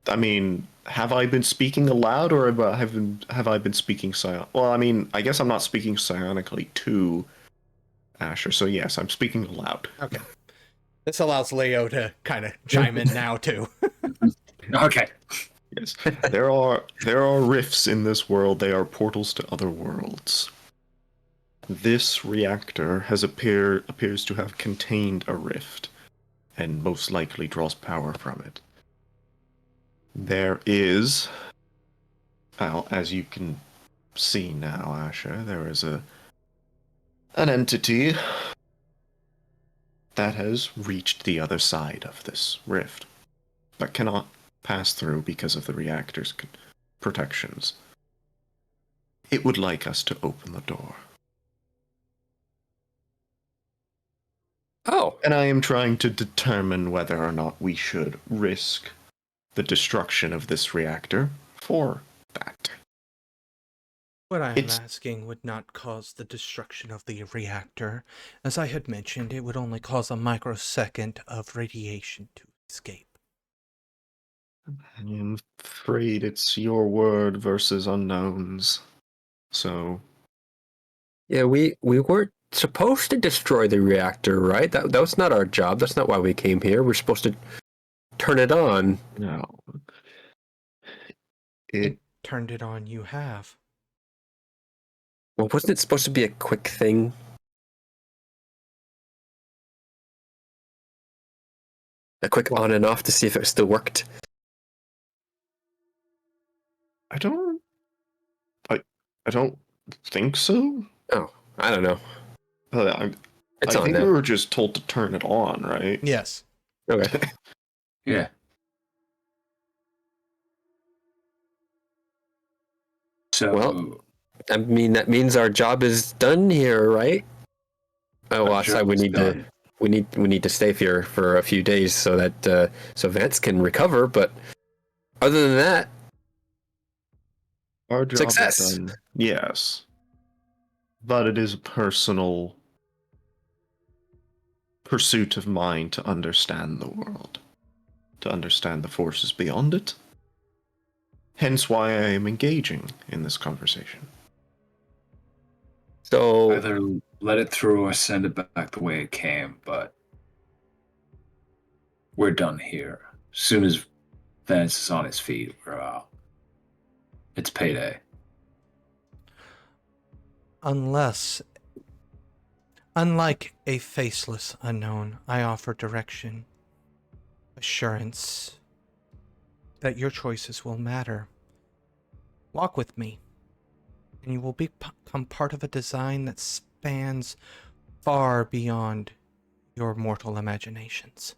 I mean, have I been speaking aloud, or have I been speaking Well, I mean, I guess I'm not speaking psionically to Ashar, so yes, I'm speaking aloud. Okay. This allows Leo to kind of chime in now, too. Okay. Yes, there are rifts in this world. They are portals to other worlds. This reactor appears to have contained a rift, and most likely draws power from it. There is, well, as you can see now, Asher, there is an entity that has reached the other side of this rift, but cannot pass through because of the reactor's protections. It would like us to open the door. Oh, And I am trying to determine whether or not we should risk the destruction of this reactor for that. What I am It's- asking would not cause the destruction of the reactor. As I had mentioned, it would only cause a microsecond of radiation to escape. I'm afraid it's your word versus unknowns. So, yeah, we weren't supposed to destroy the reactor, right? That was not our job. That's not why we came here. We're supposed to turn it on. no. It turned it on, you have. Well, wasn't it supposed to be a quick thing? A quick on and off to see if it still worked? I don't think so. Oh, I don't know. I It's I on think now. we were just told to turn it on, right? Yes. Okay. Yeah. So, Well, I mean, that means our job is done here, right? Oh, well, our outside job we is need done. we need to stay here for a few days so that so Vance can recover. But other than that, Our job Success. is done. Yes. But it is a personal pursuit of mine to understand the world, to understand the forces beyond it. Hence why I am engaging in this conversation. so Either let it through or send it back the way it came, but we're done here. As soon as Vance is on his feet, we're out. It's payday. Unlike a faceless unknown, I offer direction, assurance that your choices will matter. Walk with me, and you will become part of a design that spans far beyond your mortal imaginations.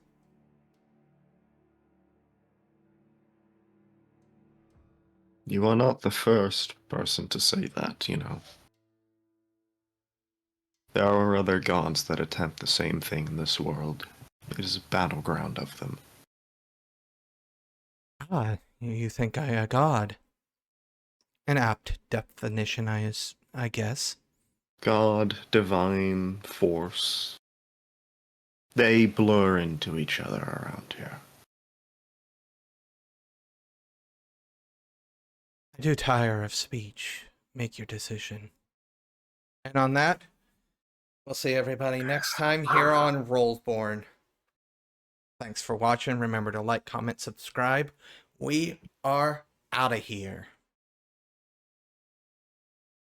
You are not the first person to say that, you know. There are other gods that attempt the same thing in this world. It is a battleground of them. Ah, you think I a god? An apt definition, I guess. God, divine, force. They blur into each other around here. I do tire of speech. Make your decision. And on that, we'll see everybody next time here on Rollsborne. Thanks for watching. Remember to like, comment, subscribe. We are out of here.